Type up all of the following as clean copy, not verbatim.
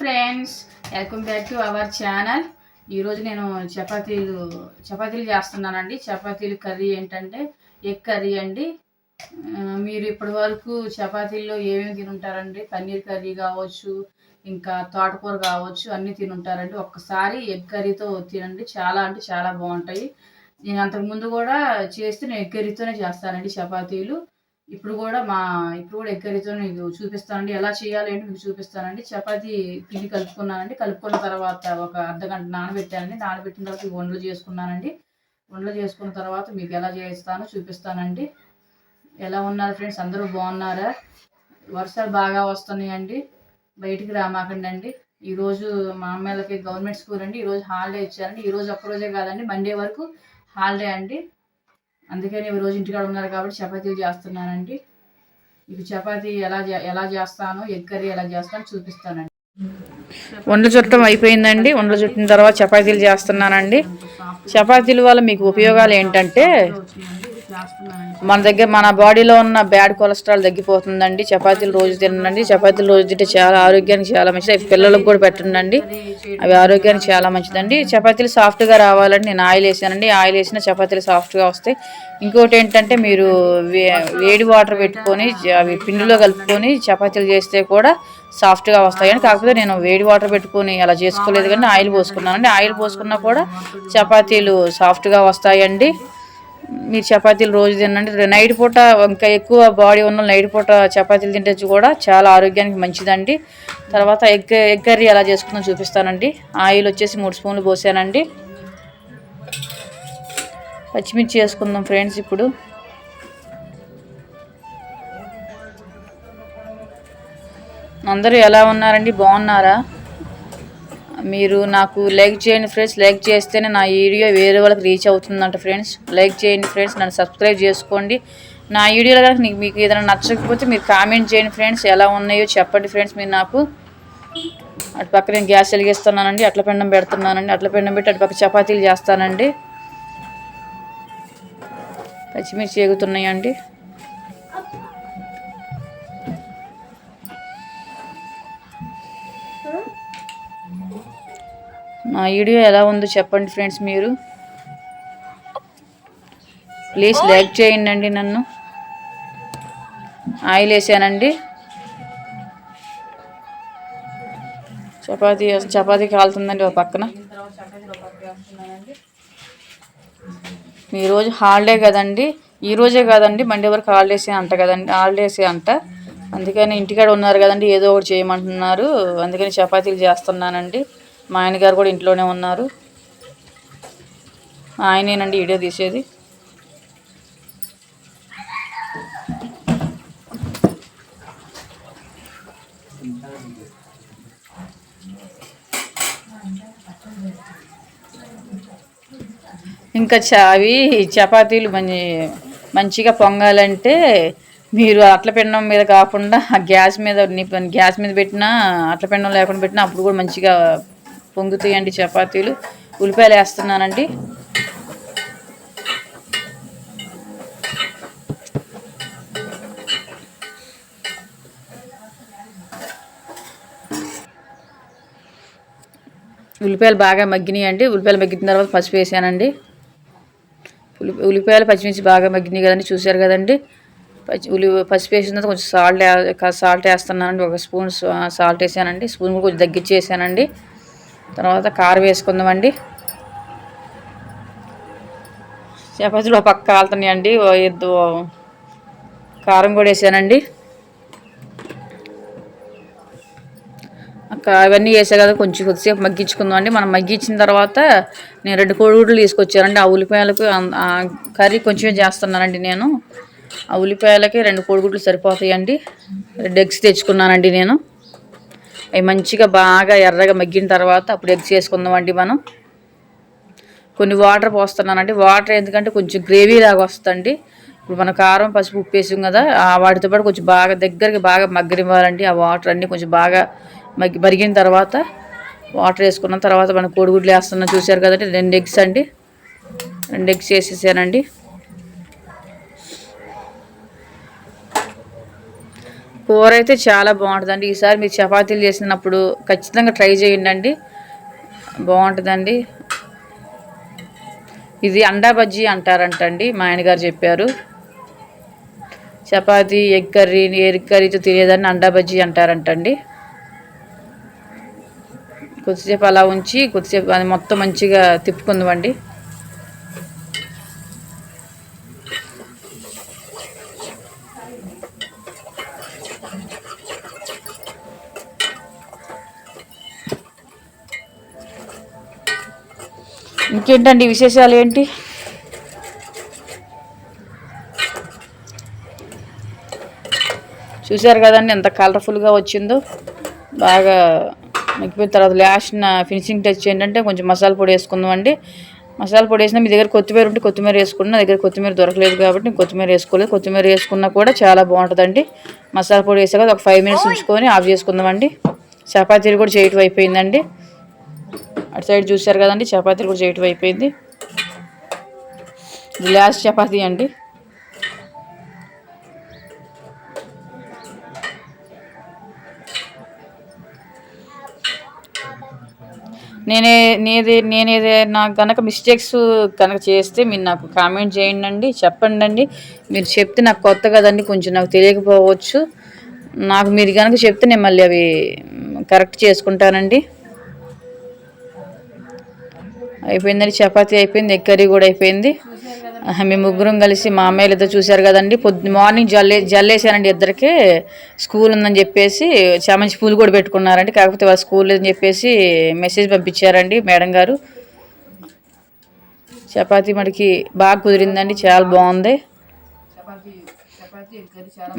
Friends, welcome back to our channel. ఈరోజు నేను చపాతీలు చేస్తున్నానండి. చపాతీలు కర్రీ ఏంటంటే ఎగ్ కర్రీ అండి. మీరు ఇప్పటి వరకు చపాతీల్లో ఏమేమి తినుంటారండి? పన్నీర్ కర్రీ కావచ్చు, ఇంకా తోటకూర కావచ్చు, అన్నీ తినుంటారండి. ఒక్కసారి ఎగ్ కర్రీతో తినండి, చాలా అంటే చాలా బాగుంటాయి. నేను అంతకుముందు కూడా చేస్తే నేను ఎగ్ కర్రీతోనే చేస్తానండి చపాతీలు. ఇప్పుడు కూడా ఎగ్ కర్రీతో మీకు చూపిస్తానండి. ఎలా చేయాలి ఏంటి మీకు చూపిస్తానండి. చపాతీ పిండి కలుపుకున్నానండి. కలుపుకున్న తర్వాత ఒక అర్ధగంట నానబెట్టానండి. నానబెట్టిన తర్వాత వండలు చేసుకున్నానండి. వండలు చేసుకున్న తర్వాత మీకు ఎలా చేస్తానో చూపిస్తానండి. ఎలా ఉన్నారు ఫ్రెండ్స్? అందరూ బాగున్నారా? వర్షాలు బాగా వస్తున్నాయండి, బయటికి రామాకండి అండి. ఈరోజు మా అమ్మాయిలకి గవర్నమెంట్ స్కూల్ అండి. ఈరోజు హాలిడే ఇచ్చారండి. ఈరోజు ఒక్కరోజే కాదండి, మండే వరకు హాలిడే అండి. అందుకని ఈరోజు ఇంటికాడ ఉన్నారు కాబట్టి చపాతీలు చేస్తున్నానండి. మీకు చపాతీ ఎలా చేస్తానో, ఎగ్ కర్రీ ఎలా చేస్తానో చూపిస్తానండి. వండలు చుట్టడం అయిపోయిందండి. వండలు చుట్టిన తర్వాత చపాతీలు చేస్తున్నానండి. చపాతీల వల్ల మీకు ఉపయోగాలు ఏంటంటే, మన బాడీలో ఉన్న బ్యాడ్ కొలెస్ట్రాల్ తగ్గిపోతుందండి. చపాతీలు రోజు తినండి. చపాతీలు రోజు తింటే చాలా ఆరోగ్యానికి చాలా మంచిది. అవి పిల్లలకు కూడా పెట్టండి, అవి ఆరోగ్యానికి చాలా మంచిదండి. చపాతీలు సాఫ్ట్గా రావాలండి. నేను ఆయిల్ వేసానండి. ఆయిల్ వేసిన చపాతీలు సాఫ్ట్గా వస్తాయి. ఇంకోటి ఏంటంటే, మీరు వేడి వాటర్ పెట్టుకొని అవి పిండిలో కలుపుకొని చపాతీలు చేస్తే కూడా సాఫ్ట్గా వస్తాయని. కాకపోతే నేను వేడి వాటర్ పెట్టుకొని అలా చేసుకోలేదు, కానీ ఆయిల్ పోసుకున్నానండి. ఆయిల్ పోసుకున్నా కూడా చపాతీలు సాఫ్ట్గా వస్తాయండి. మీరు చపాతీలు రోజు తినండి. నైట్ పూట ఇంకా ఎక్కువ బాడీ ఉన్న నైట్ పూట చపాతీలు తింటే కూడా చాలా ఆరోగ్యానికి మంచిదండి. తర్వాత ఎగ్ కర్రీ ఎలా చేసుకుందో చూపిస్తానండి. ఆయిల్ వచ్చేసి 3 స్పూన్లు పోసానండి. పచ్చిమిర్చి వేసుకుందాం ఫ్రెండ్స్. ఇప్పుడు అందరూ ఎలా ఉన్నారండి? బాగున్నారా? మీరు నాకు లైక్ చేయండి ఫ్రెండ్స్. లైక్ చేస్తేనే నా వీడియో వేరే వాళ్ళకి రీచ్ అవుతుందంట ఫ్రెండ్స్. లైక్ చేయండి ఫ్రెండ్స్. నన్ను సబ్స్క్రైబ్ చేసుకోండి. నా వీడియోలో కనుక మీకు ఏదైనా నచ్చకపోతే మీరు కామెంట్ చేయండి ఫ్రెండ్స్. ఎలా ఉన్నాయో చెప్పండి ఫ్రెండ్స్. మీరు నాకు అటు పక్క నేను గ్యాస్ వెలిగిస్తున్నానండి. అట్ల పెండం పెడుతున్నానండి. అట్ల పెండం పెట్టి అటు పక్క చపాతీలు చేస్తానండి. పచ్చిమిర్చి ఎగుతున్నాయండి. నా వీడియో ఎలా ఉందో చెప్పండి ఫ్రెండ్స్. మీరు ప్లీజ్ లైక్ చేయండి. నన్ను ఆయిల్ వేసానండి. చపాతీ కాలుతుందండి ఒక పక్కన. ఈరోజు హాలిడే కదండి. ఈరోజే కాదండి, మండే వరకు హాలిడేసే అంట కదండి. హాలిడేసే అంట. అందుకని ఇంటికాడ ఉన్నారు కదండి, ఏదో ఒకటి చేయమంటున్నారు. అందుకని చపాతీలు చేస్తున్నానండి. మా ఆయనగారు కూడా ఇంట్లోనే ఉన్నారు. ఆయనేనండి వీడియో తీసేది. ఇంకా అవి చపాతీలు మంచిగా పొంగాలంటే మీరు అట్ల పెండం మీద కాకుండా గ్యాస్ మీద పెట్టినా, అట్ల పెండం లేకుండా పెట్టినా అప్పుడు కూడా మంచిగా పొంగుతాయండి చపాతీలు. ఉల్లిపాయలు వేస్తున్నానండి. ఉల్లిపాయలు బాగా మగ్గినాయండి. ఉల్లిపాయలు మగ్గిన తర్వాత పసుపు వేసానండి. ఉల్లిపాయలు పచ్చిమిర్చి బాగా మగ్గినాయి కదండి, చూసారు కదండి. పసుపు వేసిన తర్వాత కొంచెం సాల్ట్ వేస్తున్నానండి. 1 స్పూన్ సాల్ట్ వేసానండి. స్పూన్ కూడా కొంచెం తగ్గించి వేసానండి. తర్వాత కారం వేసుకుందామండి. చపాతీలు ఒక పక్క కాలుతున్నాయండి. కారం కూడా వేసానండి. అవన్నీ వేసా కదా, కొద్దిసేపు మగ్గించుకుందాం అండి. మనం మగ్గించిన తర్వాత నేను 2 కోడిగుడ్లు తీసుకొచ్చానండి. ఆ ఉల్లిపాయలకు కర్రీ కొంచెమే చేస్తున్నానండి నేను. ఆ ఉల్లిపాయలకి 2 కోడిగుడ్లు సరిపోతాయండి. 2 ఎగ్స్ తెచ్చుకున్నానండి నేను. అవి మంచిగా బాగా ఎర్రగా మగ్గిన తర్వాత అప్పుడు ఎగ్స్ వేసుకుందామండి మనం. కొన్ని వాటర్ పోస్తున్నానండి. వాటర్ ఎందుకంటే కొంచెం గ్రేవీ లాగా వస్తుందండి. ఇప్పుడు మన కారం పసుపు ఉప్పు వేసాం కదా, వాటితో పాటు కొంచెం బాగా దగ్గరికి బాగా మగ్గనివ్వాలండి. ఆ వాటర్ అన్నీ కొంచెం బాగా మరిగిన తర్వాత వాటర్ వేసుకున్న తర్వాత మనం కోడిగుడ్లు వేస్తున్నాం, చూసారు కదండి. 2 ఎగ్స్ అండి. 2 ఎగ్స్ వేసేసానండి. కూర అయితే చాలా బాగుంటుందండి. ఈసారి మీరు చపాతీలు చేసినప్పుడు ఖచ్చితంగా ట్రై చేయండి, బాగుంటుందండి. ఇది అండా బజ్జీ అంటారంటండి, మా ఆయనగారు చెప్పారు. చపాతీ ఎగ్ కర్రీతో తినేదాన్ని అండా బజ్జీ అంటారంటండి. కొద్దిసేపు అలా ఉంచి కొద్దిసేపు అది మొత్తం మంచిగా తిప్పుకుందామండి. ఇంకేంటండి విశేషాలు ఏంటి? చూసారు కదండి ఎంత కలర్ఫుల్గా వచ్చిందో. బాగా మగ్గిపోయిన తర్వాత లాస్ట్ ఫినిషింగ్ టచ్ ఏంటంటే కొంచెం మసాలా పొడి వేసుకుందామండి. మసాలా పొడి వేసినా మీ దగ్గర కొత్తిమీర ఉంటే కొత్తిమీర వేసుకున్నా, నా దగ్గర కొత్తిమీర దొరకలేదు కాబట్టి నేను కొత్తిమీర వేసుకోలేదు. కొత్తిమీర వేసుకున్నా కూడా చాలా బాగుంటుందండి. మసాలా పొడి వేసాక ఒక 5 minutes ఉంచుకొని ఆఫ్ చేసుకుందామండి. చపాతీలు కూడా చేయటం అయిపోయిందండి. అటు సైడ్ చూసారు కదండి, చపాతీలు కూడా చేయటం అయిపోయింది. లాస్ట్ చపాతీ అండి. నేనేదైనా కనుక మిస్టేక్స్ కనుక చేస్తే మీరు నాకు కామెంట్ చేయండి, చెప్పండి. మీరు చెప్తే నాకు కొత్త కదండి, కొంచెం నాకు తెలియకపోవచ్చు. నాకు మీరు కనుక చెప్తే నేను మళ్ళీ అవి కరెక్ట్ చేసుకుంటానండి. అయిపోయిందండి, చపాతీ అయిపోయింది, ఎగ్ కర్రీ కూడా అయిపోయింది. మేము ముగ్గురం కలిసి మా అమ్మాయిలతో చూశారు కదండి. మార్నింగ్ జల్లేసానండి, ఇద్దరికి స్కూల్ ఉందని చెప్పేసి చామంతి పూలు కూడా పెట్టుకున్నారండి. కాకపోతే వాళ్ళ స్కూల్ అని చెప్పేసి మెసేజ్ పంపించారండి మేడం గారు. చపాతీ మనకి బాగా కుదిరిందండి, చాలా బాగుంది.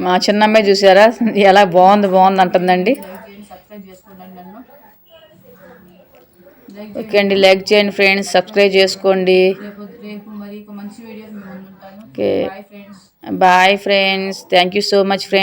మా చిన్నమ్మాయి చూసారా ఎలా బాగుంది అంటుందండి. ఓకే అండి, లైక్ చేయండి ఫ్రెండ్స్, సబ్స్క్రైబ్ చేసుకోండి. Okay, bye friends, thank you so much friends.